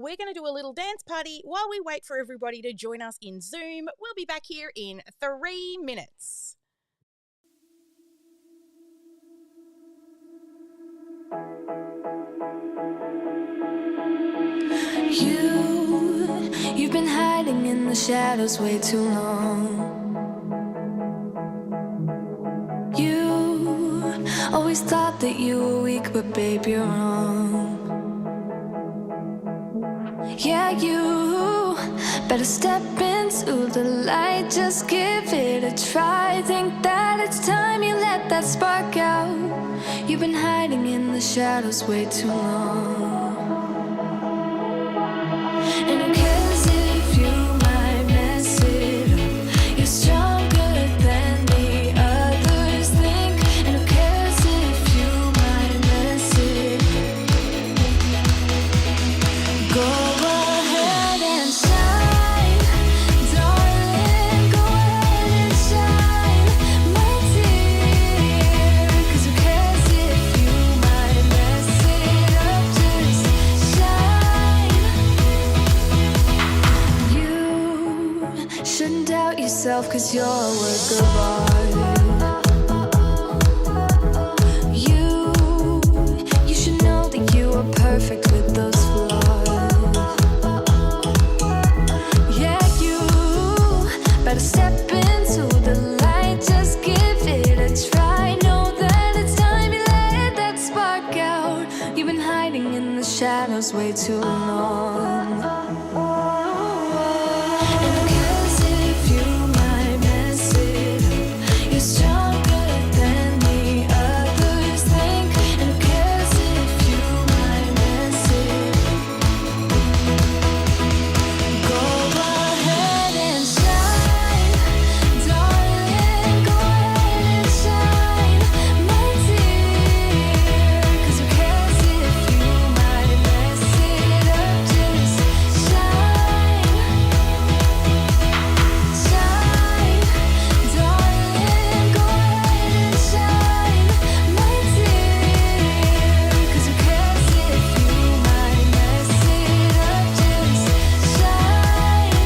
we're going to do a little dance party while we wait for everybody to join us in Zoom. We'll be back here in 3 minutes. You've been hiding in the shadows way too long. You always thought that you were weak, but babe, you're wrong. Yeah, you better step into the light, just give it a try. Think that it's time you let that spark out. You've been hiding in the shadows way too long. And who cares if you might mess it up? You're stronger than the others think. And who cares if you might mess it up? Go ahead and shine, darling. Go ahead and shine, my dear. 'Cause who cares if you might mess it up? Just shine. You shouldn't doubt yourself, 'cause you're a work of art. You should know that you are perfect with those flaws. Yeah, you better step into the light, just give it a try. Know that it's time you let that spark out. You've been hiding in the shadows way too long. And who cares if you might mess it up? You're stronger than the others think. And who cares if you might mess it up? Go ahead and shine, darling. Go ahead and shine, my dear. 'Cause who cares if you might mess it up? Just shine, shine, darling. Go ahead and shine, my dear. 'Cause who cares if you might mess it up? Just shine.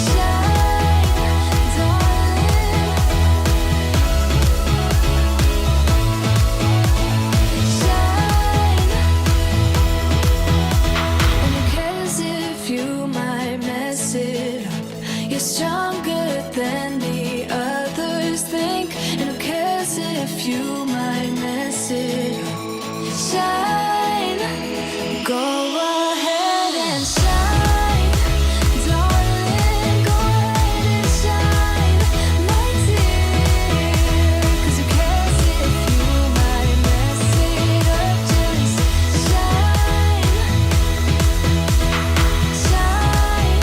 Shine, darling. Shine. And who cares if you might mess it up? You're stronger than the others think. And who cares if you might mess it up? Shine. Go ahead and shine, darling. Go ahead and shine, my dear. 'Cause who cares if you might mess it up? Just shine, shine,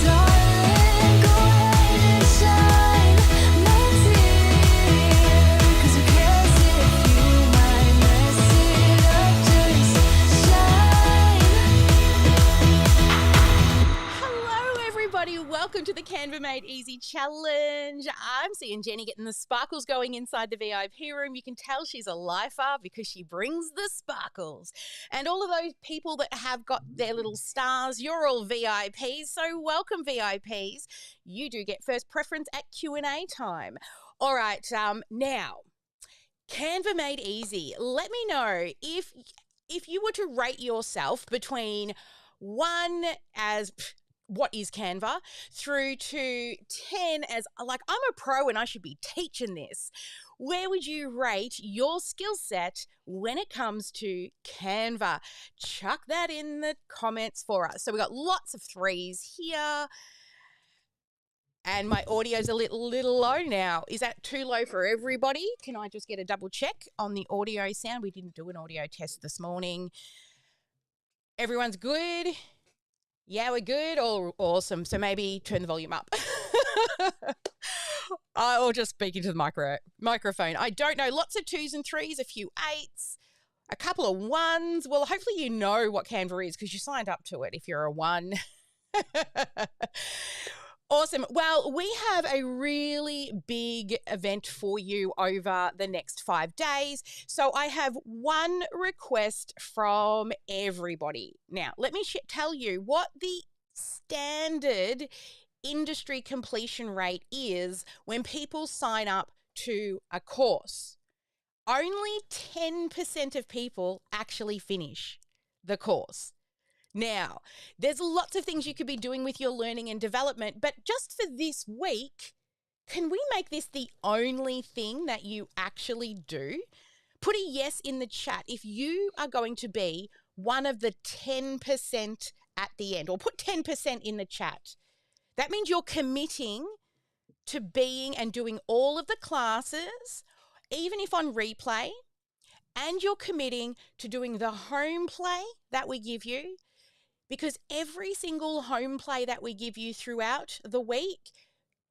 darling. Go ahead and shine, my dear. 'Cause who cares if you might mess it up? Just shine. Hello, everybody. Welcome to the Canva Made Easy Challenge. I'm seeing Jenny getting the sparkles going inside the VIP room. You can tell she's a lifer because she brings the sparkles. And all of those people that have got their little stars, you're all VIPs. So welcome, VIPs. You do get first preference at Q&A time. All right, now, Canva Made Easy. Let me know if you were to rate yourself between 1 as what is Canva through to 10 as like I'm a pro and I should be teaching this. Where would you rate your skill set when it comes to Canva? Chuck that in the comments for us. So we got lots of 3s here. And my audio's a little low now. Is that too low for everybody? Can I just get a double check on the audio sound? We didn't do an audio test this morning. Everyone's good? Yeah, we're good. Oh, awesome. So maybe turn the volume up. Or just speak into the microphone. I don't know. Lots of 2s and 3s, a few 8s, a couple of 1s. Well, hopefully you know what Canva is because you signed up to it if you're a 1. Awesome. Well, we have a really big event for you over the next 5 days. So I have one request from everybody. Now, let me tell you what the standard industry completion rate is when people sign up to a course. Only 10% of people actually finish the course. Now, there's lots of things you could be doing with your learning and development, but just for this week, can we make this the only thing that you actually do? Put a yes in the chat if you are going to be one of the 10% at the end, or put 10% in the chat. That means you're committing to being and doing all of the classes, even if on replay, and you're committing to doing the home play that we give you, because every single home play that we give you throughout the week,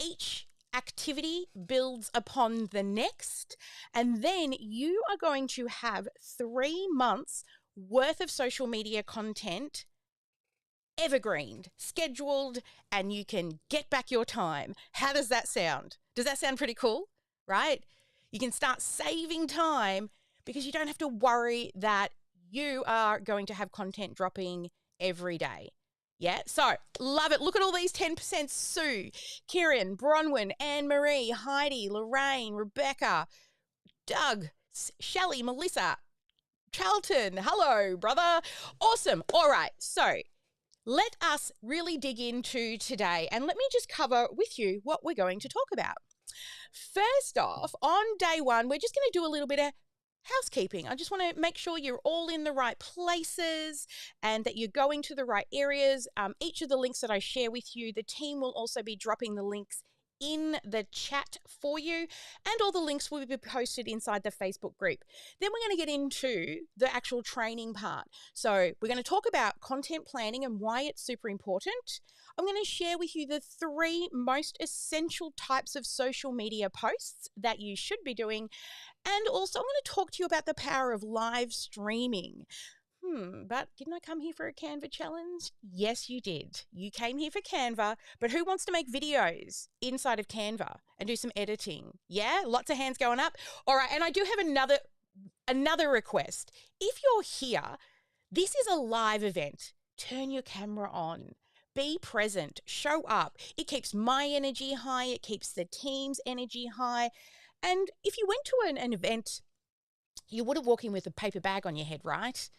each activity builds upon the next, and then you are going to have 3 months worth of social media content evergreened, scheduled, and you can get back your time. How does that sound? Does that sound pretty cool, right? You can start saving time because you don't have to worry that you are going to have content dropping every day. Yeah, so love it. Look at all these 10%. Sue, Kieran, Bronwyn, Anne-Marie, Heidi, Lorraine, Rebecca, Doug, Shelley, Melissa, Charlton. Hello, brother. Awesome. All right, so let us really dig into today, and let me just cover with you what we're going to talk about. First off, on day one, we're just going to do a little bit of housekeeping. I just want to make sure you're all in the right places and that you're going to the right areas. Each of the links that I share with you, the team will also be dropping the links in the chat for you, and all the links will be posted inside the Facebook group. Then we're going to get into the actual training part. So we're going to talk about content planning and why it's super important. I'm going to share with you the 3 most essential types of social media posts that you should be doing. And also I'm going to talk to you about the power of live streaming. But didn't I come here for a Canva challenge? Yes, you did. You came here for Canva, but who wants to make videos inside of Canva and do some editing? Yeah, lots of hands going up. All right, and I do have another request. If you're here, this is a live event. Turn your camera on. Be present. Show up. It keeps my energy high. It keeps the team's energy high. And if you went to an event, you would have walked in with a paper bag on your head, right?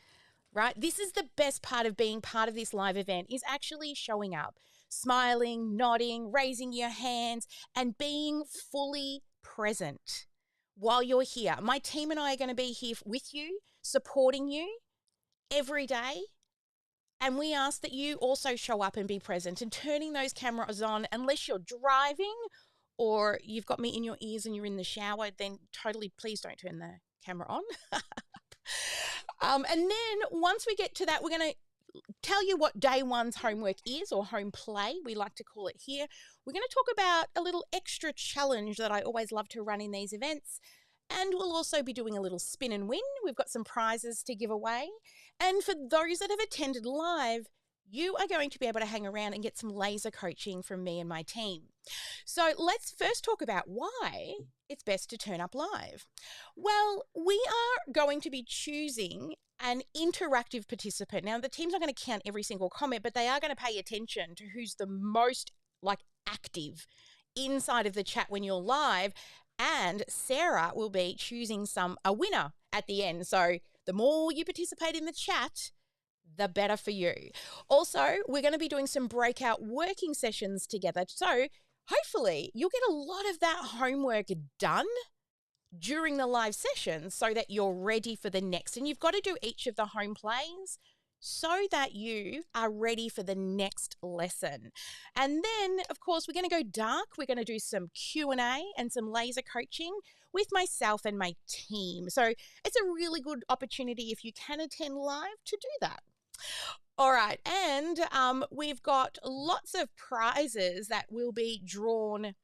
Right? This is the best part of being part of this live event, is actually showing up, smiling, nodding, raising your hands, and being fully present while you're here. My team and I are going to be here with you, supporting you every day. And we ask that you also show up and be present, and turning those cameras on, unless you're driving or you've got me in your ears and you're in the shower, then totally please don't turn the camera on. And then once we get to that, we're going to tell you what day one's homework is, or home play, we like to call it here. We're going to talk about a little extra challenge that I always love to run in these events. And we'll also be doing a little spin and win. We've got some prizes to give away. And for those that have attended live, you are going to be able to hang around and get some laser coaching from me and my team. So let's first talk about why it's best to turn up live. Well, we are going to be choosing an interactive participant. Now, the team's not going to count every single comment, but they are going to pay attention to who's the most active inside of the chat when you're live. And Sarah will be choosing a winner at the end. So the more you participate in the chat, the better for you. Also, we're going to be doing some breakout working sessions together. So hopefully you'll get a lot of that homework done during the live sessions so that you're ready for the next. And you've got to do each of the home plays so that you are ready for the next lesson. And then, of course, we're going to go dark. We're going to do some Q&A and some laser coaching with myself and my team. So it's a really good opportunity, if you can attend live, to do that. All right, and we've got lots of prizes that will be drawn.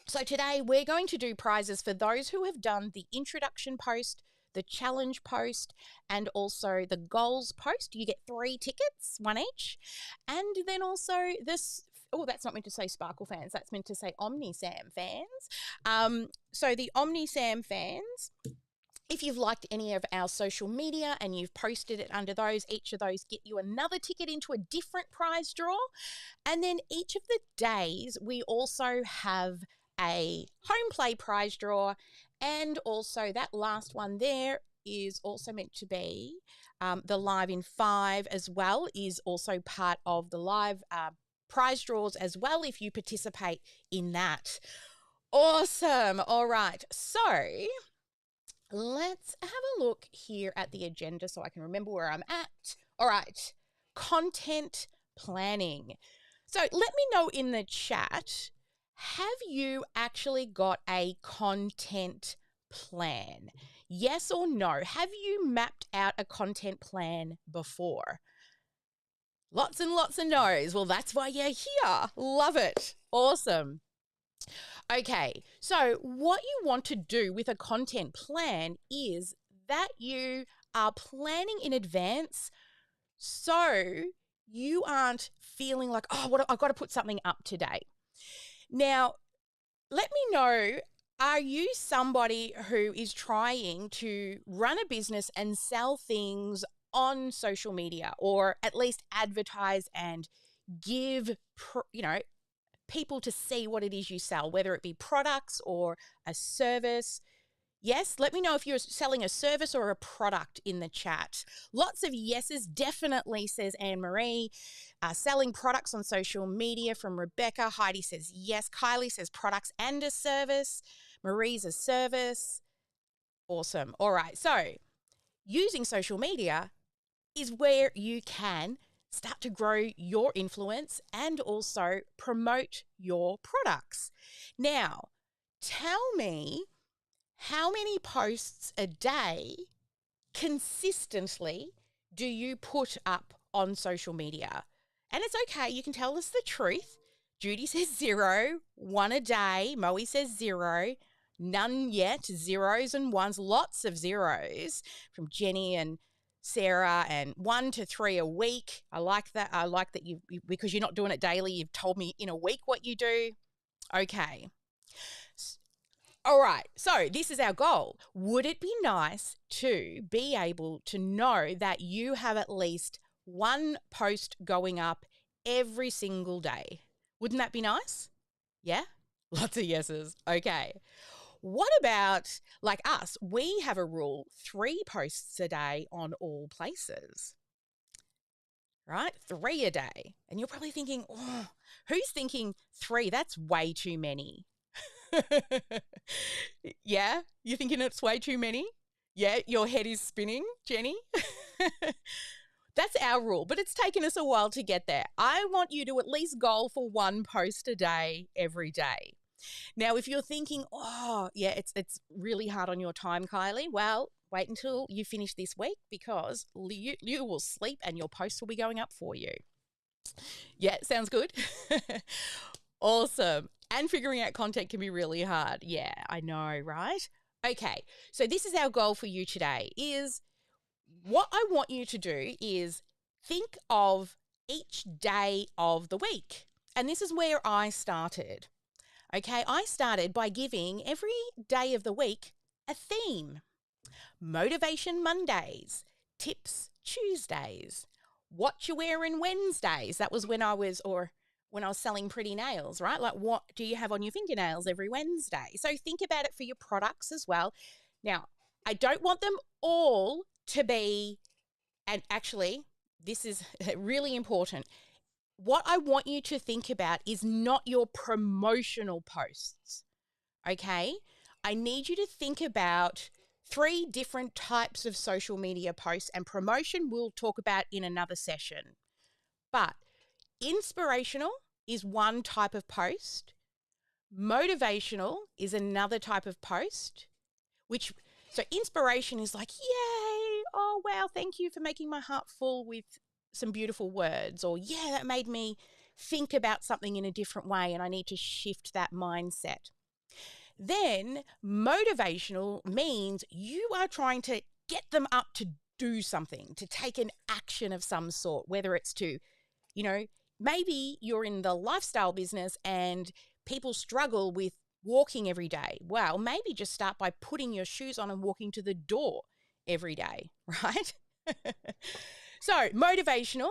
So today we're going to do prizes for those who have done the introduction post, the challenge post, and also the goals post. You get 3 tickets, 1 each. And then also that's not meant to say Sparkle fans. That's meant to say OmniSam fans. So the OmniSam fans, if you've liked any of our social media and you've posted it under those, each of those get you another ticket into a different prize draw. And then each of the days, we also have a home play prize draw. And also that last one there is also meant to be the Live in 5 as well, is also part of the live prize draws as well if you participate in that. Awesome. All right. So let's have a look here at the agenda so I can remember where I'm at. All right, content planning. So let me know in the chat, have you actually got a content plan? Yes or no? Have you mapped out a content plan before? Lots and lots of no's. Well, that's why you're here. Love it. Awesome. Okay, so what you want to do with a content plan is that you are planning in advance so you aren't feeling like, oh, I've got to put something up today. Now, let me know, are you somebody who is trying to run a business and sell things on social media, or at least advertise and give, people to see what it is you sell, whether it be products or a service? Yes, let me know if you're selling a service or a product in the chat. Lots of yeses, definitely, says Anne-Marie. Selling products on social media from Rebecca. Heidi says yes. Kylie says products and a service. Marie's a service. Awesome. All right, so using social media is where you can start to grow your influence and also promote your products. Now, tell me, how many posts a day consistently do you put up on social media? And it's okay, you can tell us the truth. Judy says 0, 1 a day. Moe says 0, none yet, zeros and ones, lots of zeros from Jenny and Sarah, and 1 to 3 a week. I like that. I like that you, because you're not doing it daily, you've told me in a week what you do. Okay. All right. So this is our goal. Would it be nice to be able to know that you have at least one post going up every single day? Wouldn't that be nice? Yeah? Lots of yeses. Okay. What about, like us, we have a rule, 3 posts a day on all places, right? 3 a day. And you're probably thinking, oh, who's thinking 3? That's way too many. Yeah? You're thinking it's way too many? Yeah, your head is spinning, Jenny? That's our rule, but it's taken us a while to get there. I want you to at least goal for 1 post a day every day. Now, if you're thinking, oh, yeah, it's really hard on your time, Kylie, well, wait until you finish this week, because you will sleep and your posts will be going up for you. Yeah, sounds good. Awesome. And figuring out content can be really hard. Yeah, I know, right? Okay, so this is our goal for you today, is what I want you to do is think of each day of the week. And this is where I started. Okay, I started by giving every day of the week a theme. Motivation Mondays, Tips Tuesdays, What You Wearing Wednesdays. That was when I was selling pretty nails, right? Like, what do you have on your fingernails every Wednesday? So think about it for your products as well. Now, I don't want them all to be, and actually, this is really important. What I want you to think about is not your promotional posts, okay? I need you to think about 3 different types of social media posts, and promotion we'll talk about in another session. But inspirational is one type of post. Motivational is another type of post, so inspiration is like, yay, oh, wow, thank you for making my heart full with some beautiful words, or yeah, that made me think about something in a different way and I need to shift that mindset. Then motivational means you are trying to get them up to do something, to take an action of some sort, whether it's to, maybe you're in the lifestyle business and people struggle with walking every day. Well, maybe just start by putting your shoes on and walking to the door every day, right? So, motivational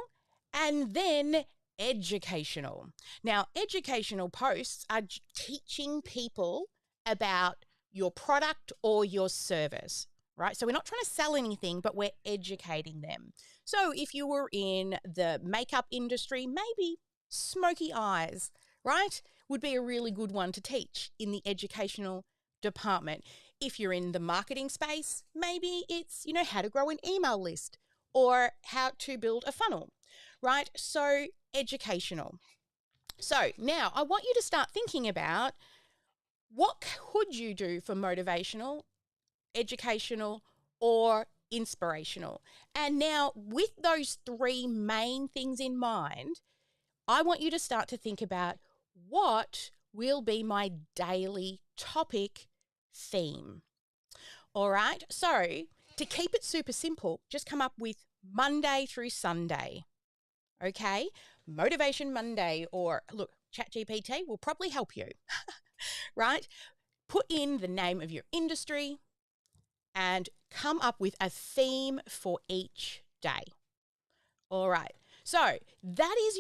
and then educational. Now, educational posts are teaching people about your product or your service, right? So, we're not trying to sell anything, but we're educating them. So, if you were in the makeup industry, maybe smoky eyes, right, would be a really good one to teach in the educational department. If you're in the marketing space, maybe it's, how to grow an email list or how to build a funnel, right? So, educational. So, now I want you to start thinking about what could you do for motivational, educational, or inspirational. And now, with those three main things in mind, I want you to start to think about what will be my daily topic theme. All right. So, to keep it super simple, just come up with Monday through Sunday. Okay. Motivation Monday, or look, ChatGPT will probably help you, right? Put in the name of your industry and come up with a theme for each day. All right. So, that is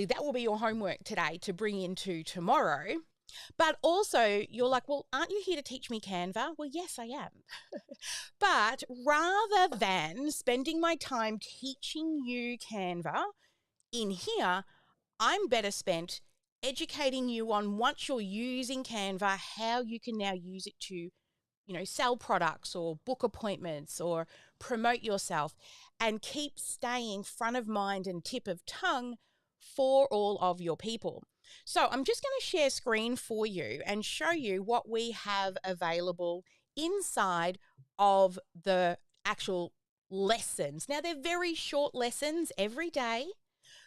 that will be your homework today to bring into tomorrow. But also, you're like, well, aren't you here to teach me Canva? Well, yes, I am. But rather than spending my time teaching you Canva in here, I'm better spent educating you on, once you're using Canva, how you can now use it to, sell products or book appointments or promote yourself and keep staying front of mind and tip of tongue for all of your people. So I'm just going to share screen for you and show you what we have available inside of the actual lessons. Now, they're very short lessons every day,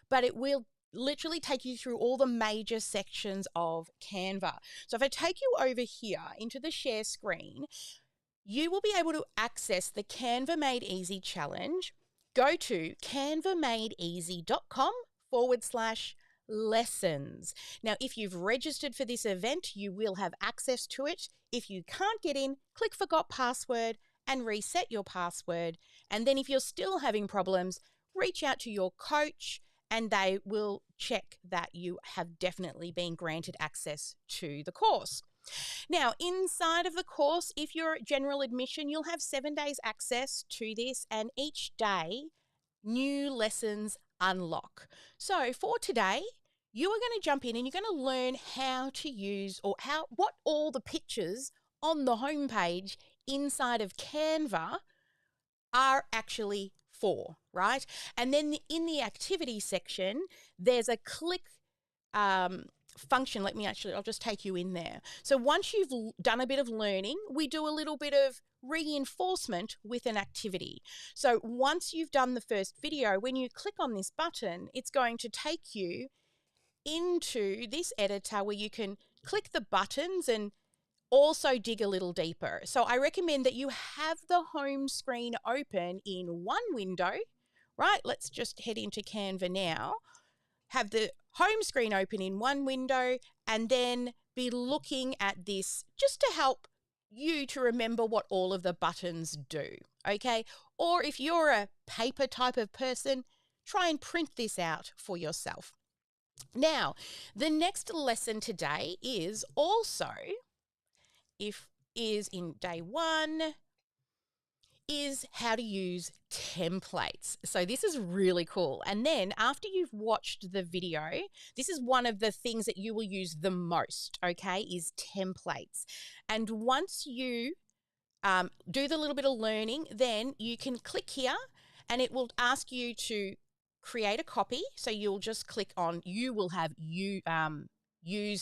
but it will literally take you through all the major sections of Canva. So if I take you over here into the share screen, you will be able to access the Canva Made Easy Challenge. Go to canvamadeeasy.com/lessons. Now, if you've registered for this event, you will have access to it. If you can't get in, click Forgot Password and reset your password. And then if you're still having problems, reach out to your coach and they will check that you have definitely been granted access to the course. Now, inside of the course, if you're general admission, you'll have 7 days access to this, and each day, new lessons unlock. So for today, you are going to jump in and you're going to learn how to use what all the pictures on the homepage inside of Canva are actually for, right? And then in the activity section, there's a click function. I'll just take you in there. So once you've done a bit of learning, we do a little bit of reinforcement with an activity. So once you've done the first video, when you click on this button, it's going to take you into this editor where you can click the buttons and also dig a little deeper. So I recommend that you have the home screen open in one window, right? Let's just head into Canva now. Have the home screen open in one window and then be looking at this just to help you to remember what all of the buttons do, okay? Or if you're a paper type of person, try and print this out for yourself. Now, the next lesson today is in day 1, is how to use templates. So this is really cool. And then after you've watched the video, this is one of the things that you will use the most, okay, is templates. And once you do the little bit of learning, then you can click here and it will ask you to create a copy. So you'll just click on, you will have use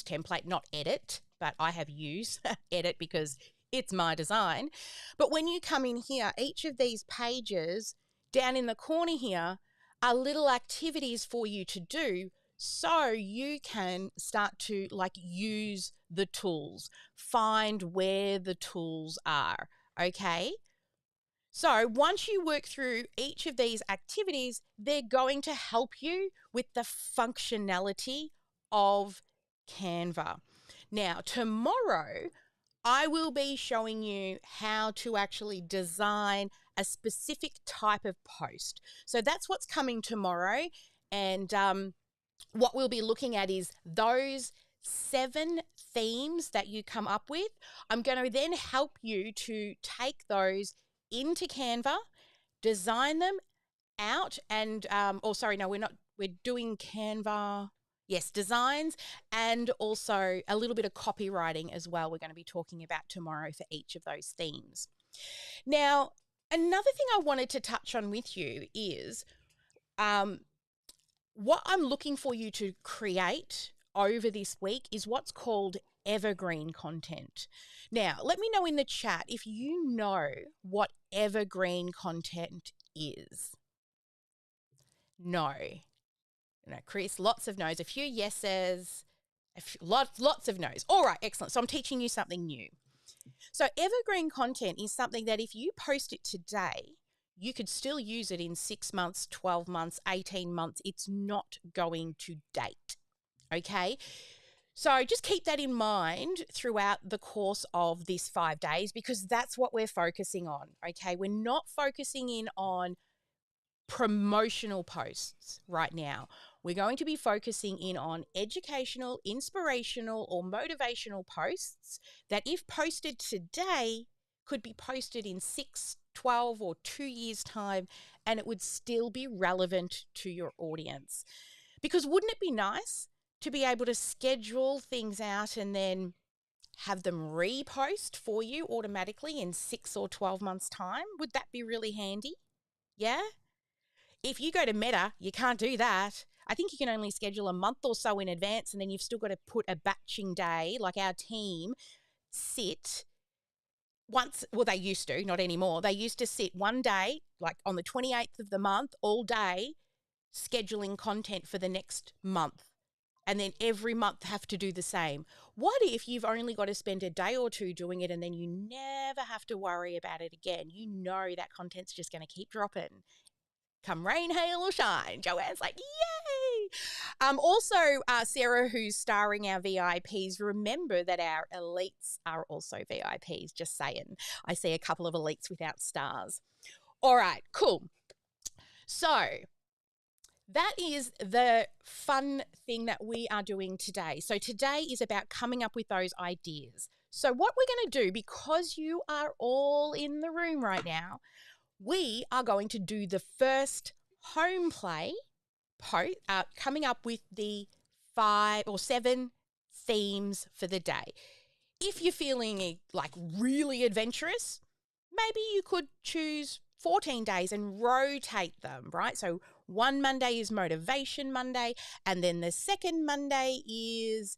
template, not edit, but I have use edit because it's my design. But when you come in here, each of these pages down in the corner here are little activities for you to do so you can start to use the tools, find where the tools are, okay? So once you work through each of these activities, they're going to help you with the functionality of Canva. Now, tomorrow, I will be showing you how to actually design a specific type of post. So that's what's coming tomorrow. And what we'll be looking at is those 7 themes that you come up with. I'm going to then help you to take those into Canva, design them out, and we're doing Canva. Yes, designs, and also a little bit of copywriting as well. We're going to be talking about tomorrow for each of those themes. Now, another thing I wanted to touch on with you is what I'm looking for you to create over this week is what's called evergreen content. Now, let me know in the chat if you know what evergreen content is. No. No, Chris, lots of no's, a few yeses, lots of no's. All right, excellent. So I'm teaching you something new. So evergreen content is something that if you post it today, you could still use it in 6 months, 12 months, 18 months. It's not going to date. Okay? So just keep that in mind throughout the course of this 5 days, because that's what we're focusing on. Okay? We're not focusing in on promotional posts right now. We're going to be focusing in on educational, inspirational, or motivational posts that, if posted today, could be posted in 6, 12, or 2 years' time, and it would still be relevant to your audience. Because wouldn't it be nice to be able to schedule things out and then have them repost for you automatically in 6 or 12 months' time? Would that be really handy? Yeah? If you go to Meta, you can't do that. I think you can only schedule a month or so in advance, and then you've still got to put a batching day, like our team sit once. Well, they used to, not anymore. They used to sit one day, like on the 28th of the month, all day, scheduling content for the next month. And then every month have to do the same. What if you've only got to spend a day or two doing it, and then you never have to worry about it again? You know that content's just going to keep dropping. Come rain, hail, or shine. Joanne's like, yay! Also, Sarah, who's starring our VIPs, remember that our elites are also VIPs. Just saying. I see a couple of elites without stars. All right, cool. So that is the fun thing that we are doing today. So today is about coming up with those ideas. So what we're going to do, because you are all in the room right now, we are going to do the first home play, coming up with the 5 or 7 themes for the day. If you're feeling like really adventurous, maybe you could choose 14 days and rotate them, right? So one Monday is Motivation Monday, and then the second Monday is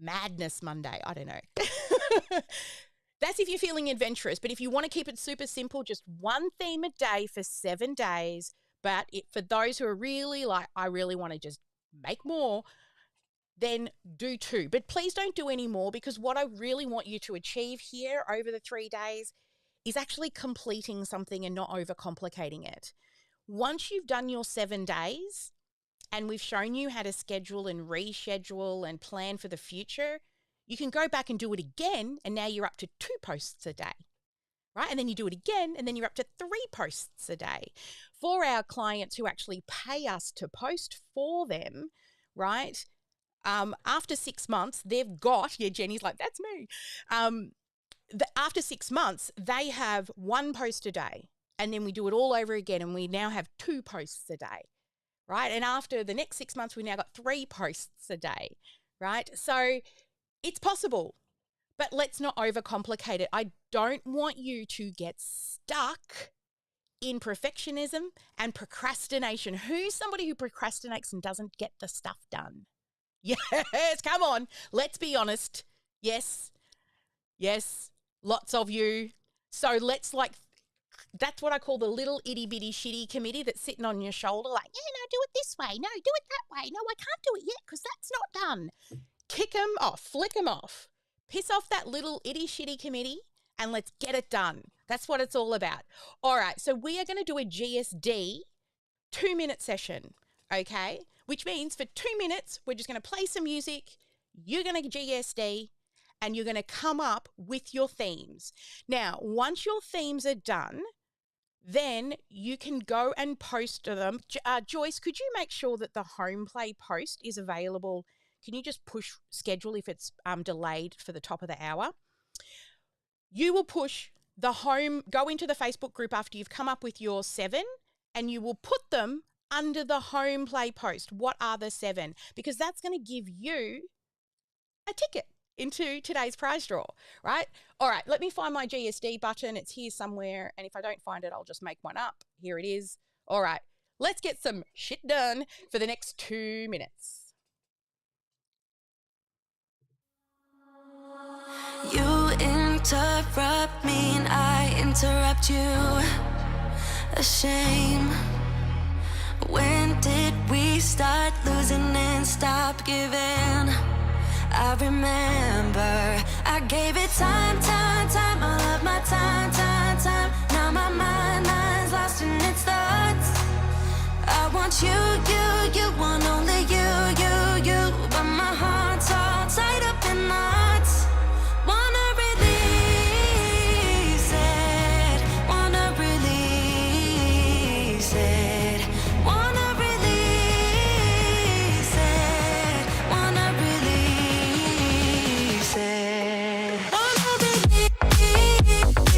Madness Monday. I don't know. That's if you're feeling adventurous. But if you want to keep it super simple, just one theme a day for 7 days. But for those who are really like, I really want to just make more, then do 2. But please don't do any more, because what I really want you to achieve here over the 3 days is actually completing something and not overcomplicating it. Once you've done your 7 days and we've shown you how to schedule and reschedule and plan for the future, you can go back and do it again, and now you're up to 2 posts a day, right? And then you do it again, and then you're up to 3 posts a day. For our clients who actually pay us to post for them, right, after 6 months, they've got, yeah, Jenny's like, that's me. After 6 months, they have 1 post a day, and then we do it all over again, and we now have 2 posts a day, right? And after the next 6 months, we now got 3 posts a day, right? So it's possible, but let's not overcomplicate it. I don't want you to get stuck in perfectionism and procrastination. Who's somebody who procrastinates and doesn't get the stuff done? Yes, come on. Let's be honest. Yes, lots of you. So let's that's what I call the little itty bitty shitty committee that's sitting on your shoulder like, yeah, no, do it this way. No, do it that way. No, I can't do it yet because that's not done. Kick them off, flick them off. Piss off that little itty shitty committee and let's get it done. That's what it's all about. All right, so we are going to do a GSD 2-minute session, okay? Which means for 2 minutes, we're just going to play some music, you're going to GSD, and you're going to come up with your themes. Now, once your themes are done, then you can go and post them. Joyce, could you make sure that the home play post is available? Can you just push schedule if it's delayed for the top of the hour? You will push the home, go into the Facebook group after you've come up with your 7, and you will put them under the home play post. What are the 7? Because that's going to give you a ticket into today's prize draw, right? All right, let me find my GSD button. It's here somewhere, and if I don't find it, I'll just make one up. Here it is. All right, let's get some shit done for the next 2 minutes. You interrupt me and I interrupt you. A shame. When did we start losing and stop giving? I remember I gave it time, all of my time. Now my mind's lost in its thoughts. I want you want only you. But my heart's all tied up in knots. Wanna release it. Wanna release it. Wanna release it. Wanna release it. Wanna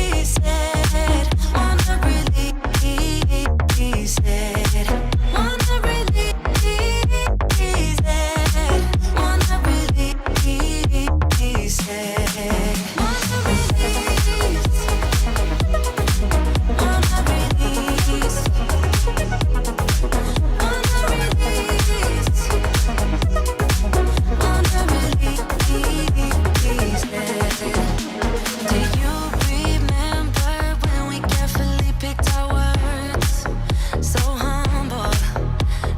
release it. Wanna release it. Wanna release it. Wanna release it. Wanna release. Wanna release. Wanna release. Wanna release it. Do you remember when we carefully picked our words? So humble.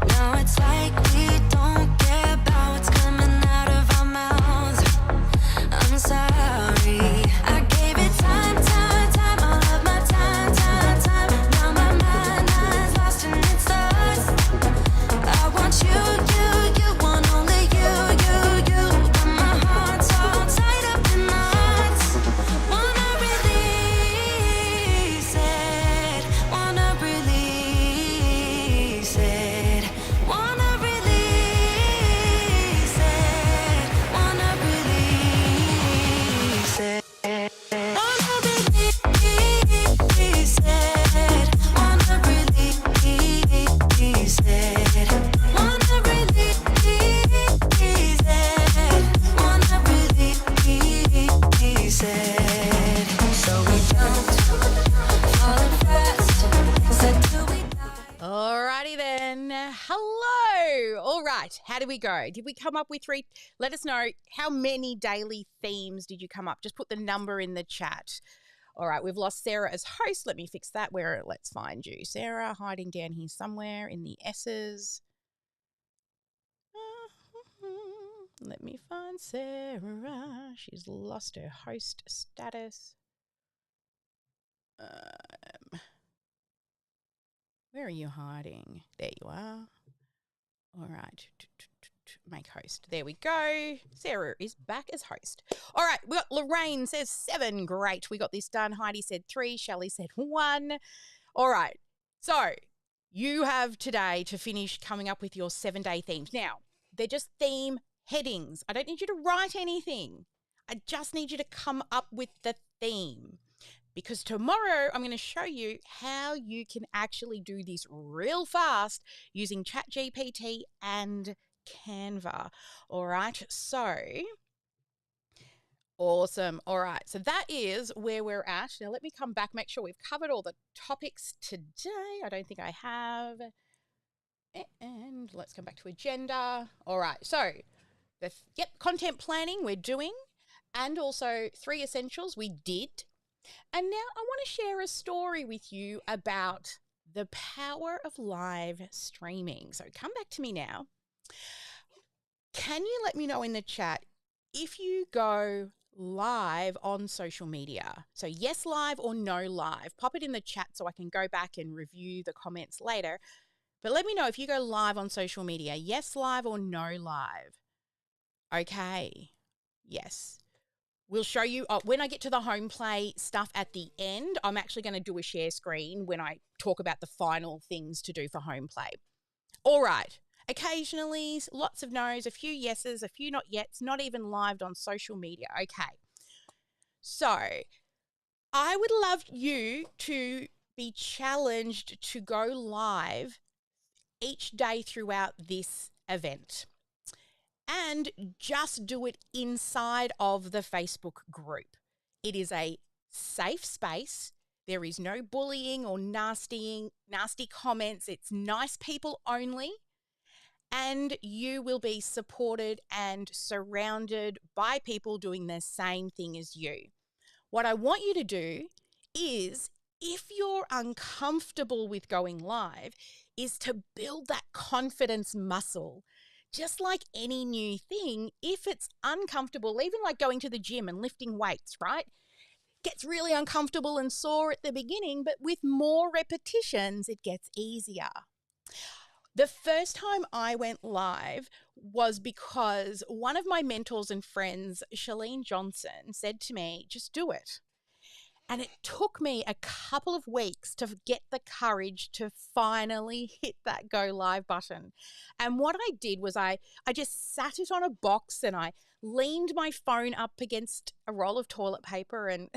Now it's like we don't care about what's coming out of our mouths. I'm sorry. I gave it time, all of my time. Now my mind's lost in its thoughts. I want you want only you. But my heart's all tied up in knots. Wanna release it. Wanna release it. Wanna release it. Wanna release it. Wanna release it. Wanna release it. Wanna release it. Wanna release it. So we don't fall fast. Said do we die? Alrighty then. Hello. All right. How did we go? Did we come up with 3? Let us know how many daily themes did you come up? Just put the number in the chat. All right. We've lost Sarah as host. Let me fix that. Let's find you. Sarah hiding down here somewhere in the S's. Let me find Sarah. She's lost her host status. Where are you hiding? There you are. All right. Make host. There we go. Sarah is back as host. All right. We got Lorraine says 7. Great. We got this done. Heidi said 3. Shelley said 1. All right. So you have today to finish coming up with your 7-day themes. Now, they're just theme headings. I don't need you to write anything. I just need you to come up with the theme. Because tomorrow I'm going to show you how you can actually do this real fast using ChatGPT and Canva. All right, so awesome. All right, so that is where we're at. Now let me come back, make sure we've covered all the topics today. I don't think I have. And let's come back to agenda. All right, so content planning we're doing, and also 3 essentials we did. And now I want to share a story with you about the power of live streaming. So come back to me now. Can you let me know in the chat if you go live on social media. So yes live or no live. Pop it in the chat so I can go back and review the comments later. But let me know if you go live on social media. Yes live or no live. Okay. Yes. We'll show you when I get to the home play stuff at the end. I'm actually going to do a share screen when I talk about the final things to do for home play. All right. Occasionally, lots of no's, a few yeses, a few not yets, not even live on social media. Okay. So I would love you to be challenged to go live each day throughout this event. And just do it inside of the Facebook group. It is a safe space. There is no bullying or nasty comments. It's nice people only. And you will be supported and surrounded by people doing the same thing as you. What I want you to do is, if you're uncomfortable with going live, is to build that confidence muscle. Just like any new thing, if it's uncomfortable, even like going to the gym and lifting weights, right? Gets really uncomfortable and sore at the beginning, but with more repetitions, it gets easier. The first time I went live was because one of my mentors and friends, Shalene Johnson, said to me, just do it. And it took me a couple of weeks to get the courage to finally hit that go live button. And what I did was I just sat it on a box and I leaned my phone up against a roll of toilet paper, and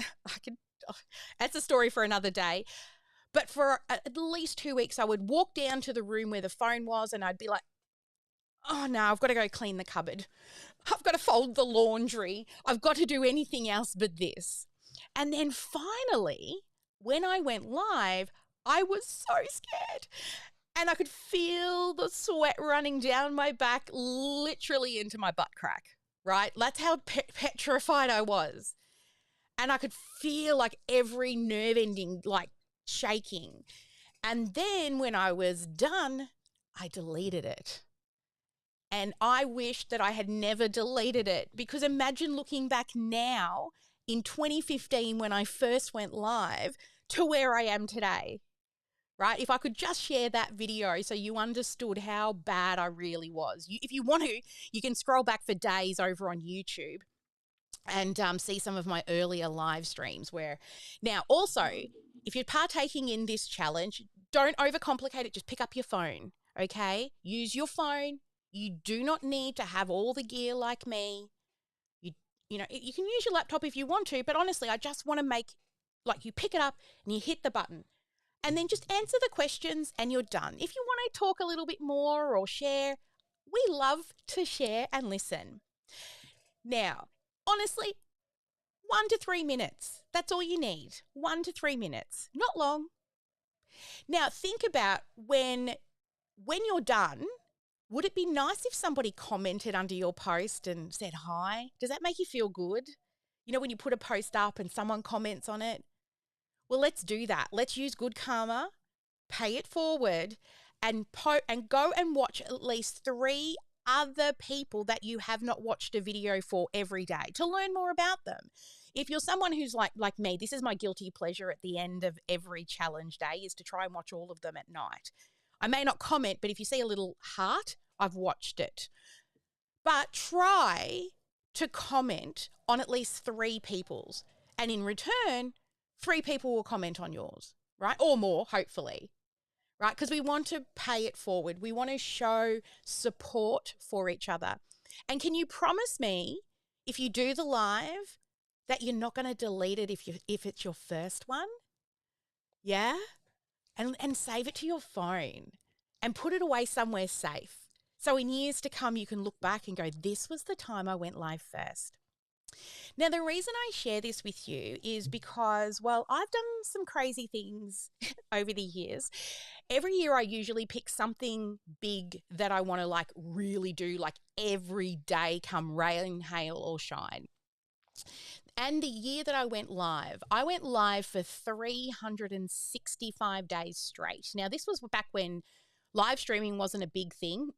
that's a story for another day. But for at least 2 weeks, I would walk down to the room where the phone was and I'd be like, oh no, I've got to go clean the cupboard. I've got to fold the laundry. I've got to do anything else but this. And then finally, when I went live, I was so scared. And I could feel the sweat running down my back, literally into my butt crack, right? That's how petrified I was. And I could feel like every nerve ending like shaking. And then when I was done, I deleted it. And I wish that I had never deleted it, because imagine looking back now in 2015 when I first went live to where I am today, right? If I could just share that video so you understood how bad I really was. If you want to, you can scroll back for days over on YouTube and see some of my earlier live streams where now also, if you're partaking in this challenge, don't overcomplicate it. Just pick up your phone, okay? Use your phone. You do not need to have all the gear like me. You know, you can use your laptop if you want to, but honestly, I just want to make, like, you pick it up and you hit the button and then just answer the questions and you're done. If you want to talk a little bit more or share, we love to share and listen. Now, honestly, 1 to 3 minutes. That's all you need. 1 to 3 minutes. Not long. Now, think about when you're done, would it be nice if somebody commented under your post and said hi? Does that make you feel good? You know, when you put a post up and someone comments on it? Well, let's do that. Let's use good karma, pay it forward, and go and watch at least 3 other people that you have not watched a video for every day to learn more about them. If you're someone who's like me, this is my guilty pleasure at the end of every challenge day, is to try and watch all of them at night. I may not comment, but if you see a little heart, I've watched it. But try to comment on at least 3 people's. And in return, 3 people will comment on yours, right? Or more, hopefully, right? Because we want to pay it forward. We want to show support for each other. And can you promise me, if you do the live, that you're not going to delete it if it's your first one? Yeah? And save it to your phone and put it away somewhere safe. So in years to come, you can look back and go, this was the time I went live first. Now, the reason I share this with you is because, well, I've done some crazy things over the years. Every year I usually pick something big that I want to like really do, like every day, come rain, hail or shine. And the year that I went live for 365 days straight. Now, this was back when live streaming wasn't a big thing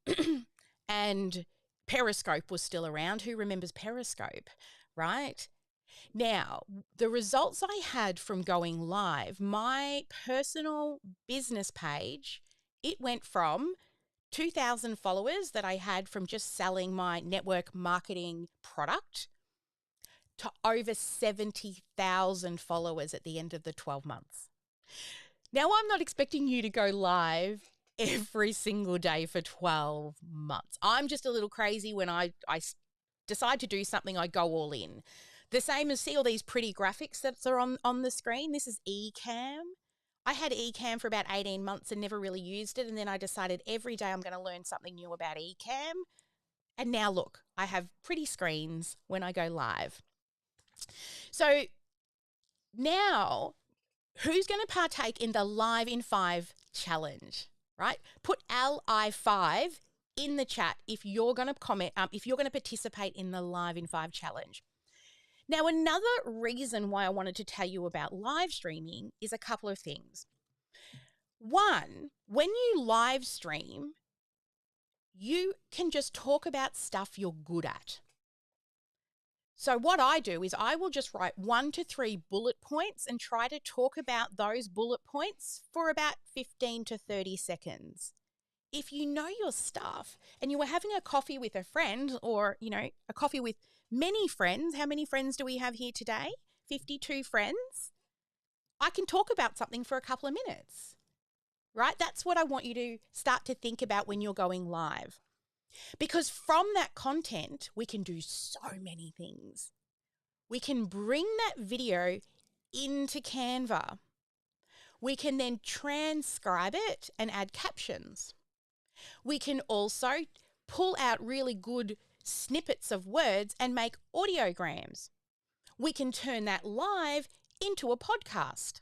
and Periscope was still around. Who remembers Periscope, right? Now, the results I had from going live, my personal business page, it went from 2,000 followers that I had from just selling my network marketing product to over 70,000 followers at the end of the 12 months. Now, I'm not expecting you to go live every single day for 12 months. I'm just a little crazy when I decide to do something, I go all in. The same as see all these pretty graphics that are on the screen. This is Ecamm. I had Ecamm for about 18 months and never really used it. And then I decided every day I'm going to learn something new about Ecamm. And now look, I have pretty screens when I go live. So now, who's going to partake in the Live in 5 challenge, right? Put LI5 in the chat if you're going to comment, if you're going to participate in the Live in 5 challenge. Now, another reason why I wanted to tell you about live streaming is a couple of things. One, when you live stream, you can just talk about stuff you're good at. So what I do is I will just write 1 to 3 bullet points and try to talk about those bullet points for about 15 to 30 seconds. If you know your stuff and you were having a coffee with a friend or, a coffee with many friends, how many friends do we have here today? 52 friends. I can talk about something for a couple of minutes, right? That's what I want you to start to think about when you're going live. Because from that content, we can do so many things. We can bring that video into Canva. We can then transcribe it and add captions. We can also pull out really good snippets of words and make audiograms. We can turn that live into a podcast.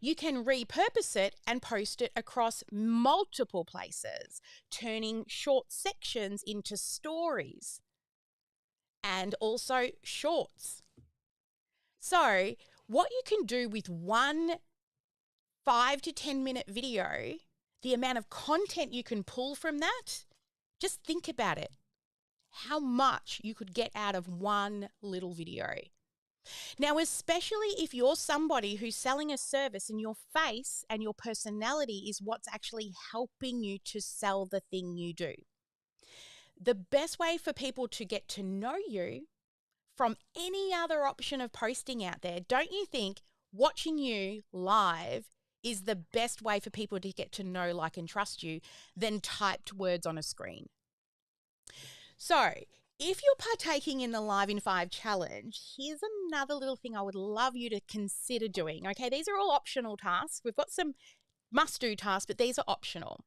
You can repurpose it and post it across multiple places, turning short sections into stories and also shorts. So, what you can do with one 5 to 10 minute video, the amount of content you can pull from that, just think about it. How much you could get out of one little video. Now, especially if you're somebody who's selling a service and your face and your personality is what's actually helping you to sell the thing you do. The best way for people to get to know you from any other option of posting out there, don't you think watching you live is the best way for people to get to know, like, and trust you than typed words on a screen? So, if you're partaking in the Live in 5 challenge, here's another little thing I would love you to consider doing. Okay, these are all optional tasks. We've got some must-do tasks, but these are optional.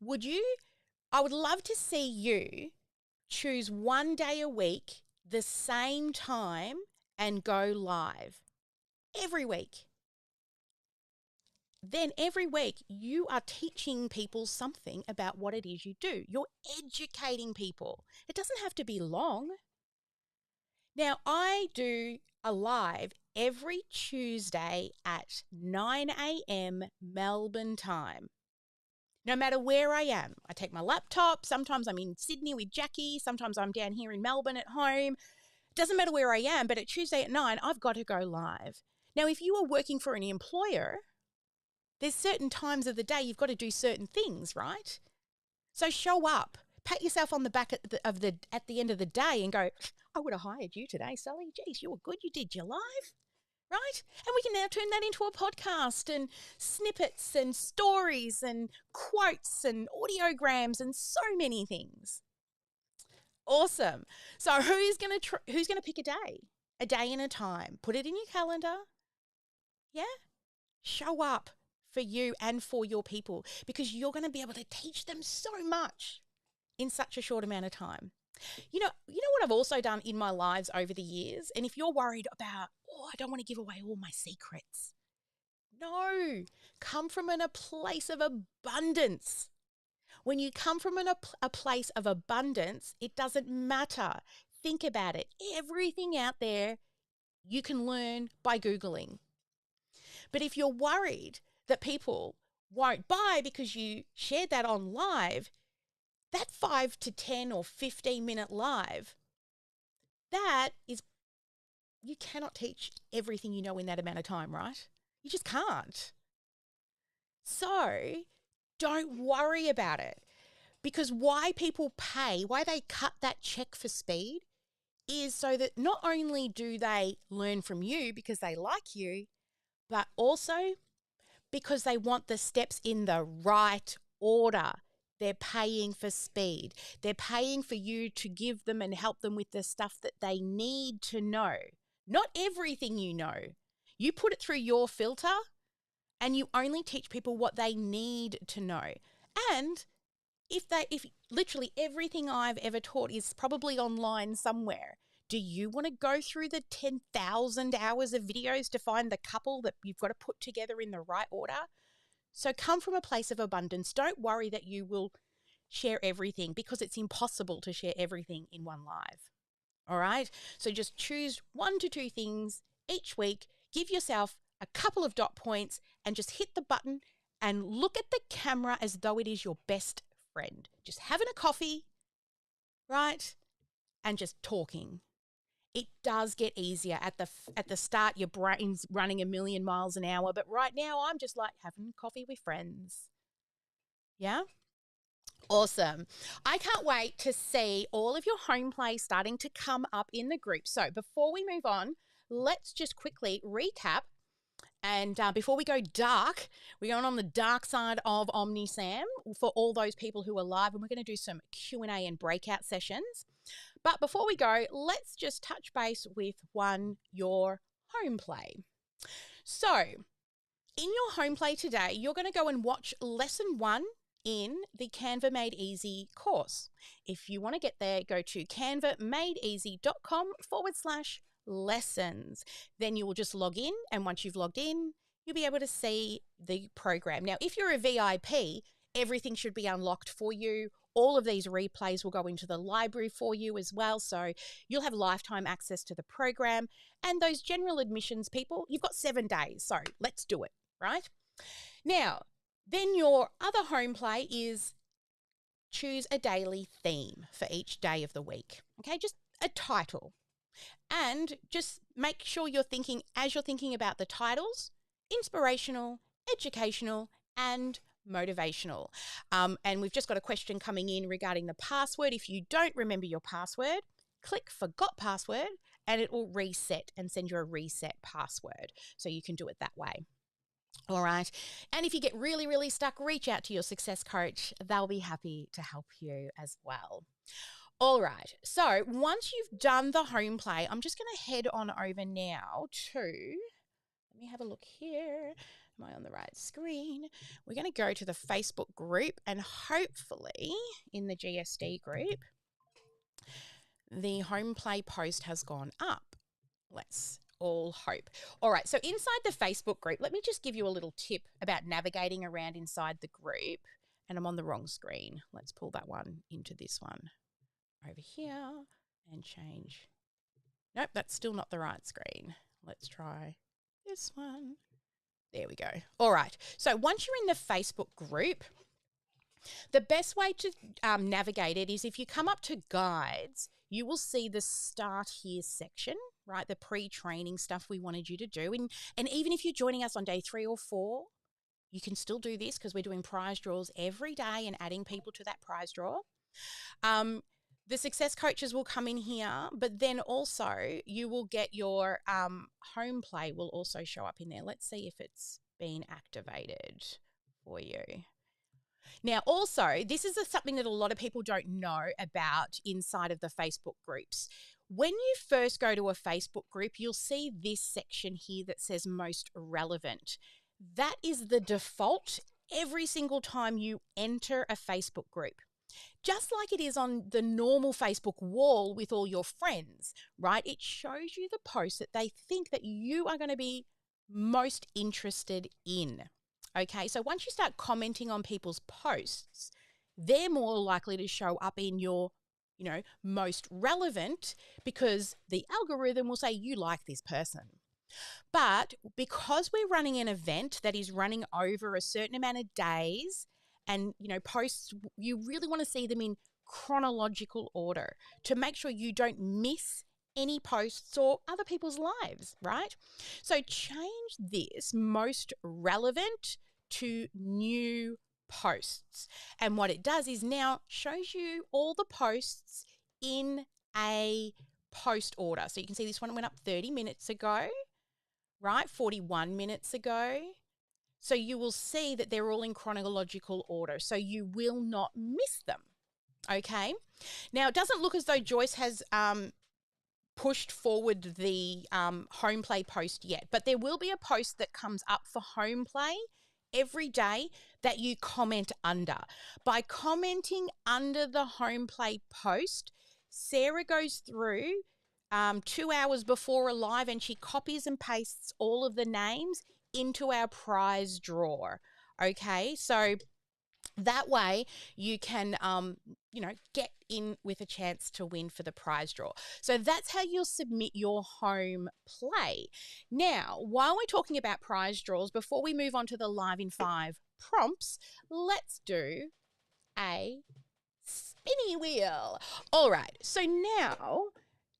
I would love to see you choose one day a week, the same time, and go live every week. Then every week you are teaching people something about what it is you do. You're educating people. It doesn't have to be long. Now, I do a live every Tuesday at 9 a.m. Melbourne time. No matter where I am, I take my laptop. Sometimes I'm in Sydney with Jackie. Sometimes I'm down here in Melbourne at home. Doesn't matter where I am, but at Tuesday at 9, I've got to go live. Now, if you are working for an employer, there's certain times of the day you've got to do certain things, right? So show up, pat yourself on the back at the end of the day and go, I would have hired you today, Sally. Geez, you were good. You did your live, right? And we can now turn that into a podcast and snippets and stories and quotes and audiograms and so many things. Awesome. So who's gonna pick a day and a time? Put it in your calendar. Yeah. Show up for you and for your people because you're going to be able to teach them so much in such a short amount of time. You know what I've also done in my lives over the years? And if you're worried about, I don't want to give away all my secrets. No, come from a place of abundance. When you come from a place of abundance, it doesn't matter. Think about it. Everything out there you can learn by Googling. But if you're worried that people won't buy because you shared that on live, that 5 to 10 or 15 minute live, that is you cannot teach everything you know in that amount of time, right? You just can't. So don't worry about it, because why people pay, why they cut that check for speed is so that not only do they learn from you because they like you, but also because they want the steps in the right order. They're paying for speed. They're paying for you to give them and help them with the stuff that they need to know. Not everything you know. You put it through your filter and you only teach people what they need to know. And if literally everything I've ever taught is probably online somewhere, do you want to go through the 10,000 hours of videos to find the couple that you've got to put together in the right order? So come from a place of abundance. Don't worry that you will share everything, because it's impossible to share everything in one live. All right? So just choose 1 to 2 things each week. Give yourself a couple of dot points and just hit the button and look at the camera as though it is your best friend. Just having a coffee, right? And just talking. It does get easier at the start. Your brain's running a million miles an hour, but right now I'm just like having coffee with friends. Yeah? Awesome. I can't wait to see all of your home play starting to come up in the group. So before we move on, let's just quickly recap. And before we go dark, we're going on the dark side of OmniSam for all those people who are live, and we're going to do some Q&A and breakout sessions. But before we go, let's just touch base with your home play. So in your home play today, you're going to go and watch lesson 1 in the Canva Made Easy course. If you want to get there, go to canvamadeeasy.com/lessons. Then you will just log in, and once you've logged in, you'll be able to see the program. Now, if you're a VIP, everything should be unlocked for you. All of these replays will go into the library for you as well, so you'll have lifetime access to the program. And those general admissions people, you've got 7 days, so let's do it, right? Now, then your other home play is choose a daily theme for each day of the week. Okay, just a title. And just make sure you're thinking, as you're thinking about the titles, inspirational, educational, and motivational. And we've just got a question coming in regarding the password. If you don't remember your password, click Forgot Password and it will reset and send you a reset password. So you can do it that way. All right. And if you get really, really stuck, reach out to your success coach. They'll be happy to help you as well. All right. So once you've done the home play, I'm just going to head on over now to, let me have a look here. Am I on the right screen? We're going to go to the Facebook group, and hopefully in the GSD group, the home play post has gone up. Let's all hope. All right, so inside the Facebook group, let me just give you a little tip about navigating around inside the group. And I'm on the wrong screen. Let's pull that one into this one over here and change. Nope, that's still not the right screen. Let's try this one. There we go. All right, so once you're in the Facebook group, the best way to navigate it is if you come up to guides, you will see the start here section, right? The pre-training stuff we wanted you to do. And even if you're joining us on day 3 or 4, you can still do this because we're doing prize draws every day and adding people to that prize draw. The success coaches will come in here, but then also you will get your home play will also show up in there. Let's see if it's been activated for you. Now, also, this is something that a lot of people don't know about inside of the Facebook groups. When you first go to a Facebook group, you'll see this section here that says most relevant. That is the default every single time you enter a Facebook group. Just like it is on the normal Facebook wall with all your friends, right? It shows you the posts that they think that you are going to be most interested in. Okay, so once you start commenting on people's posts, they're more likely to show up in your, most relevant, because the algorithm will say you like this person. But because we're running an event that is running over a certain amount of days and, posts, you really want to see them in chronological order to make sure you don't miss any posts or other people's lives, right? So change this most relevant to new posts. And what it does is now shows you all the posts in a post order. So you can see this one went up 30 minutes ago, right? 41 minutes ago. So you will see that they're all in chronological order. So you will not miss them. Okay. Now, it doesn't look as though Joyce has pushed forward the home play post yet, but there will be a post that comes up for home play every day that you comment under. By commenting under the home play post, Sarah goes through 2 hours before a live and she copies and pastes all of the names into our prize drawer. Okay, so that way you can get in with a chance to win for the prize draw. So that's how you'll submit your home play. Now, while we're talking about prize draws, before we move on to the Live in 5 prompts, let's do a spinny wheel. All right, so now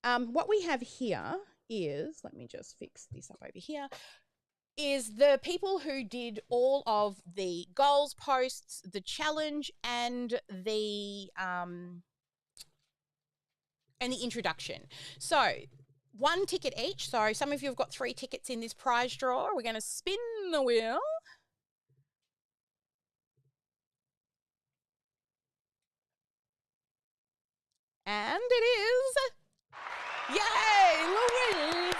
what we have here is, let me just fix this up over here, is the people who did all of the goals posts, the challenge, and the introduction. So 1 ticket each. So some of you have got 3 tickets in this prize draw. We're going to spin the wheel. And it is, yay, Louise!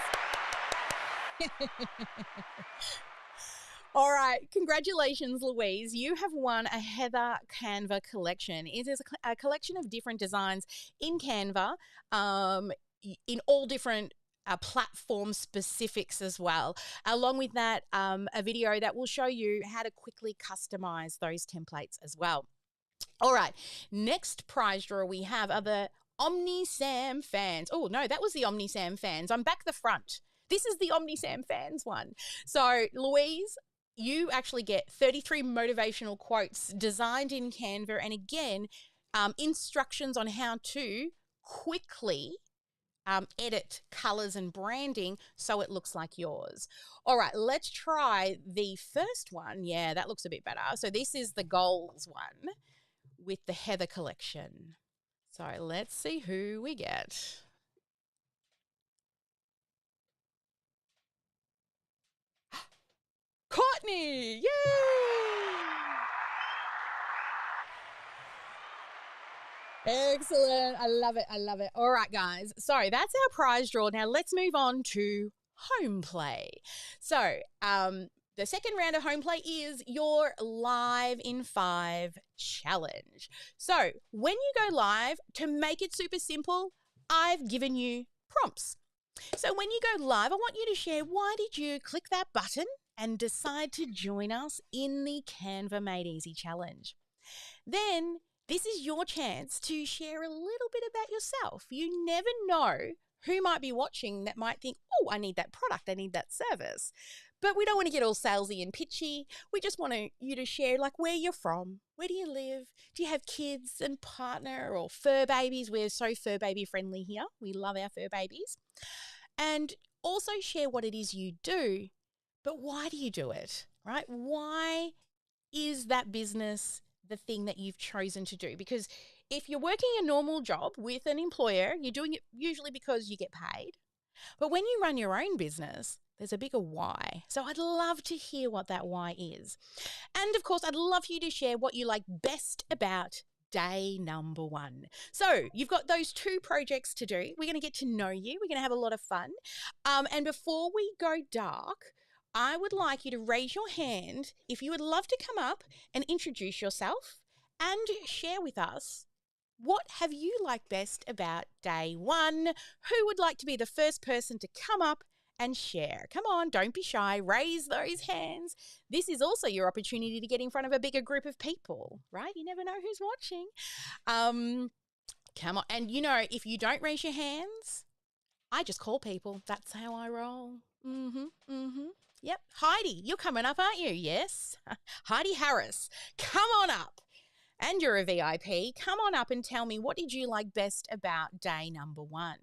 All right, congratulations, Louise. You have won a Heather Canva collection. It is a collection of different designs in Canva, in all different platform specifics as well. Along with that, a video that will show you how to quickly customize those templates as well. All right, next prize draw we have are the OmniSam fans. Oh, no, that was the OmniSam fans. I'm back the front. This is the OmniSam fans one. So, Louise, you actually get 33 motivational quotes designed in Canva, and again, instructions on how to quickly edit colors and branding so it looks like yours. All right, let's try the first one. Yeah, that looks a bit better. So this is the goals one with the Heather collection. So let's see who we get. Courtney! Yay! Excellent. I love it. I love it. All right, guys. So that's our prize draw. Now let's move on to home play. So the second round of home play is your Live in 5 challenge. So when you go live, to make it super simple, I've given you prompts. So when you go live, I want you to share, why did you click that button and decide to join us in the Canva Made Easy challenge? Then this is your chance to share a little bit about yourself. You never know who might be watching that might think, oh, I need that product, I need that service. But we don't want to get all salesy and pitchy. We just want you to share like where you're from, where do you live, do you have kids and partner or fur babies? We're so fur baby friendly here. We love our fur babies. And also share what it is you do, but why do you do it, right? Why is that business the thing that you've chosen to do? Because if you're working a normal job with an employer, you're doing it usually because you get paid. But when you run your own business, there's a bigger why. So I'd love to hear what that why is. And of course, I'd love for you to share what you like best about day number 1. So you've got those 2 projects to do. We're going to get to know you. We're going to have a lot of fun. And before we go dark, I would like you to raise your hand if you would love to come up and introduce yourself and share with us, what have you liked best about day 1? Who would like to be the first person to come up and share? Come on, don't be shy. Raise those hands. This is also your opportunity to get in front of a bigger group of people, right? You never know who's watching. Come on. And if you don't raise your hands, I just call people. That's how I roll. Yep. Heidi, you're coming up, aren't you? Yes. Heidi Harris, come on up. And you're a VIP. Come on up and tell me, what did you like best about day number 1?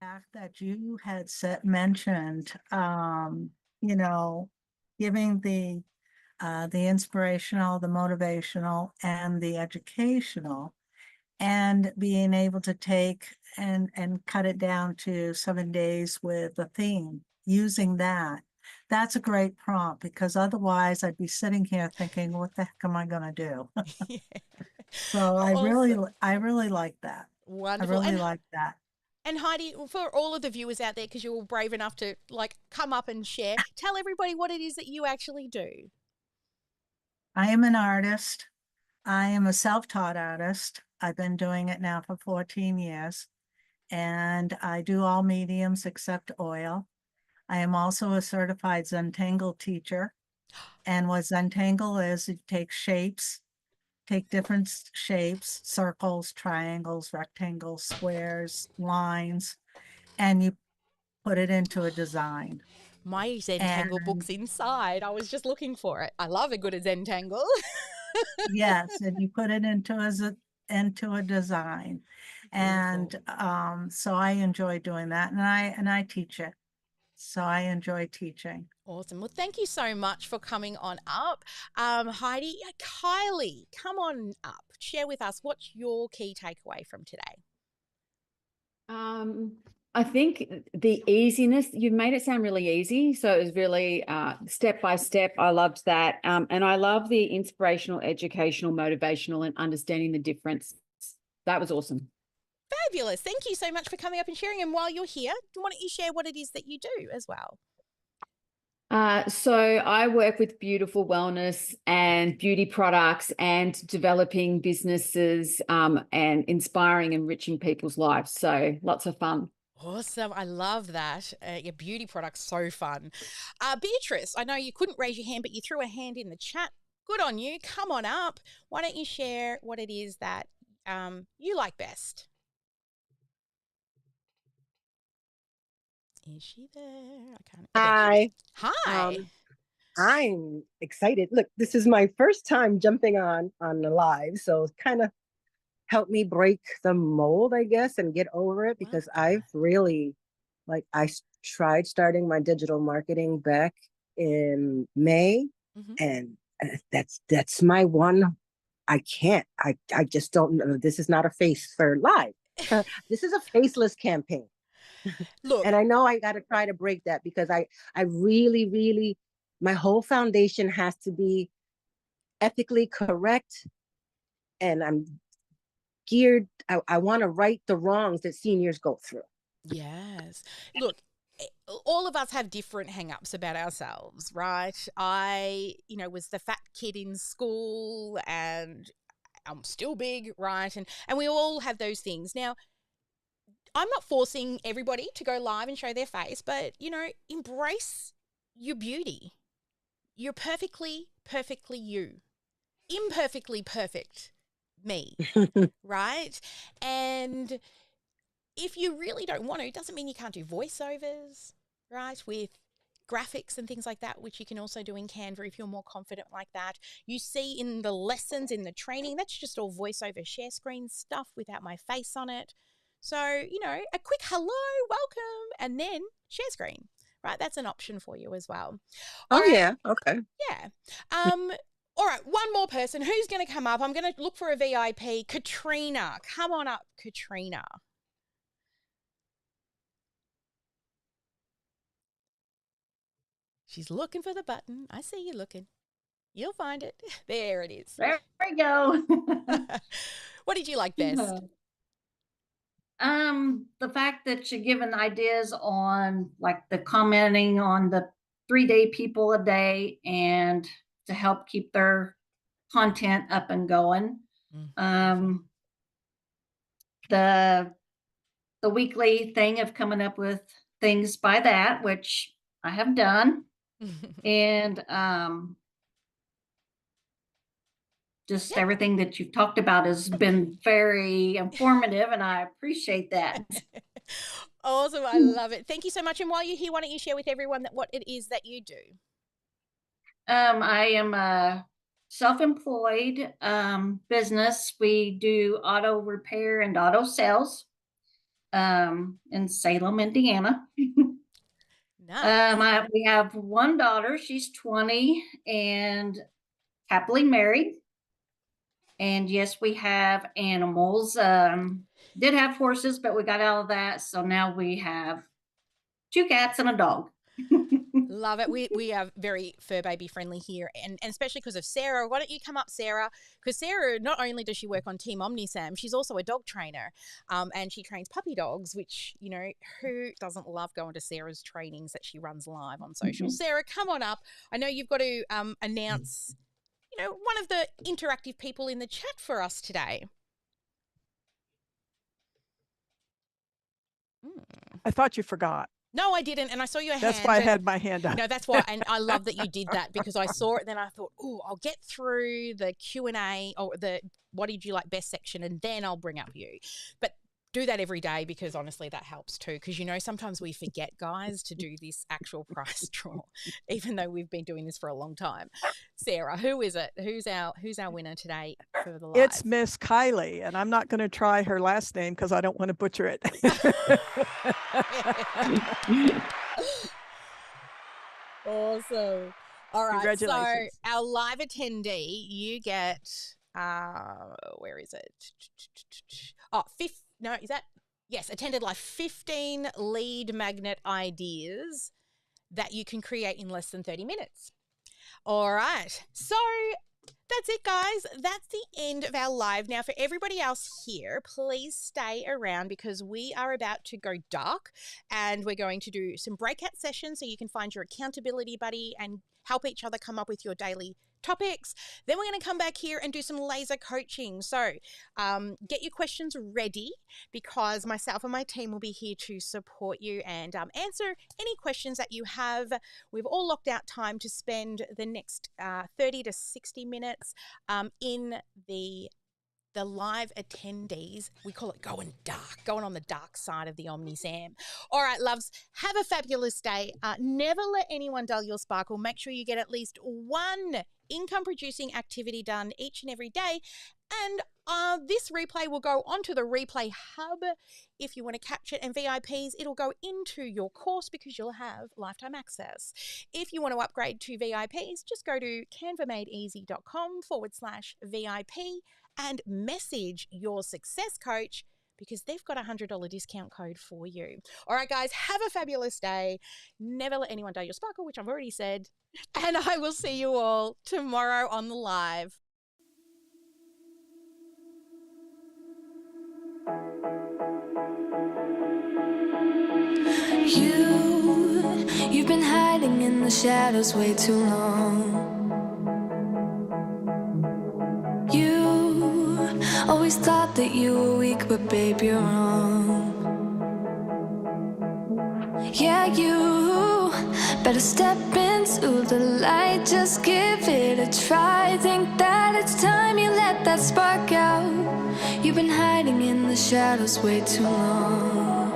fact that you had mentioned, you know, giving the inspirational, the motivational, and the educational, and being able to take and cut it down to 7 days with a theme, using that. That's a great prompt because otherwise I'd be sitting here thinking, what the heck am I going to do? Yeah. So Awesome. I really like that. I Wonderful. really like that. And Heidi, for all of the viewers out there, because you're all brave enough to like come up and share, tell everybody what it is that you actually do. I am an artist. I am a self-taught artist. I've been doing it now for 14 years, and I do all mediums except oil. I am also a certified Zentangle teacher. And what Zentangle is, it takes shapes, take different shapes, circles, triangles, rectangles, squares, lines, and you put it into a design. My Zentangle And book's inside. I was just looking for it. I love a good Zentangle. yes, and you put it into a design. Beautiful. And so I enjoy doing that, and I teach it. So I enjoy teaching. Awesome. Well, thank you so much for coming on up. Heidi, Kylie, come on up. Share with us what's your key takeaway from today. Um, I think the easiness, you've made it sound really easy. So it was really step by step. I loved that. And I love the inspirational, educational, motivational, and understanding the difference. That was awesome. Fabulous. Thank you so much for coming up and sharing. And while you're here, why don't you share what it is that you do as well? So I work with beautiful wellness and beauty products and developing businesses and inspiring, enriching people's lives. So lots of fun. Awesome. I love that. Your beauty product's so fun. Beatrice, I know you couldn't raise your hand, but you threw a hand in the chat. Good on you. Come on up. Why don't you share what it is that you like best? Is she there? I can't. Oh, there she is. Hi. Hi. I'm excited. Look, this is my first time jumping on the live, so it's kind of helped me break the mold, I guess, and get over it because Welcome. I've really tried starting my digital marketing back in May, Mm-hmm. and that's my one. I can't. I just don't know. This is not a face for live. This is a faceless campaign. Look, And I know I got to try to break that because I really, really, my whole foundation has to be ethically correct. And I'm geared, I want to right the wrongs that seniors go through. yes. Look, all of us have different hang-ups about ourselves, right? I, was the fat kid in school and I'm still big, right? And we all have those things. Now, I'm not forcing everybody to go live and show their face, but, embrace your beauty. You're perfectly, perfectly you. Imperfectly perfect me, right? And if you really don't want to, it doesn't mean you can't do voiceovers, right? With graphics and things like that, which you can also do in Canva if you're more confident like that. You see in the lessons, in the training, that's just all voiceover share screen stuff without my face on it. So, a quick hello, welcome, and then share screen, right? That's an option for you as well. All Oh, right. yeah. Okay. Yeah. All right, one more person. Who's going to come up? I'm going to look for a VIP. Katrina. Come on up, Katrina. She's looking for the button. I see you looking. You'll find it. There it is. There we go. What did you like best? The fact that you're giving ideas on like the commenting on the 3-day people a day and to help keep their content up and going. Beautiful. The weekly thing of coming up with things by that, which I have done. And just Yep. everything that you've talked about has been very informative, and I appreciate that. Awesome. I love it. Thank you so much. And while you're here, why don't you share with everyone what it is that you do? I am a self-employed business. We do auto repair and auto sales. in Salem, Indiana. Nice. We have one daughter. She's 20 and happily married. And yes, we have animals. Did have horses, but we got out of that. So now we have 2 cats and a dog. Love it. We are very fur baby friendly here, and especially because of Sarah. Why don't you come up, Sarah? Because Sarah, not only does she work on Team OmniSam, she's also a dog trainer, and she trains puppy dogs, which, you know, who doesn't love going to Sarah's trainings that she runs live on social? Sarah, come on up. I know you've got to announce, you know, one of the interactive people in the chat for us today. I thought you forgot. No, I didn't, and I saw your hand. That's why I had my hand up. No, that's why, and I love that you did that, because I saw it, then I thought, oh, I'll get through the Q&A or the what did you like best section, and then I'll bring up you. But do that every day, because honestly that helps too, because, you know, sometimes we forget, guys, to do this actual prize draw, even though we've been doing this for a long time. Sarah, who is it? Who's our winner today for the live? It's Miss Kylie, and I'm not going to try her last name because I don't want to butcher it. Awesome. All right, Congratulations. so our live attendee, you get where is it? Oh, attended live 15 lead magnet ideas that you can create in less than 30 minutes. All right, so that's it, guys. That's the end of our live. Now, for everybody else here, please stay around, because we are about to go dark, and we're going to do some breakout sessions so you can find your accountability buddy and help each other come up with your daily topics. Then we're going to come back here and do some laser coaching. So get your questions ready, because myself and my team will be here to support you and answer any questions that you have. We've all locked out time to spend the next 30 to 60 minutes in the live attendees. We call it going dark, going on the dark side of the OmniSam. All right, loves, have a fabulous day. Never let anyone dull your sparkle. Make sure you get at least one income-producing activity done each and every day. And this replay will go onto the replay hub. If you want to catch it, and VIPs, it'll go into your course, because you'll have lifetime access. If you want to upgrade to VIPs, just go to canvamadeeasy.com/VIP and message your success coach, because they've got a $100 discount code for you. All right, guys, have a fabulous day. Never let anyone dull your sparkle, which I've already said. And I will see you all tomorrow on the live. You've been hiding in the shadows way too long. You always thought that you were weak, but babe, you're wrong. Yeah, you better step into the light, just give it a try. Think that it's time you let that spark out. You've been hiding in the shadows way too long.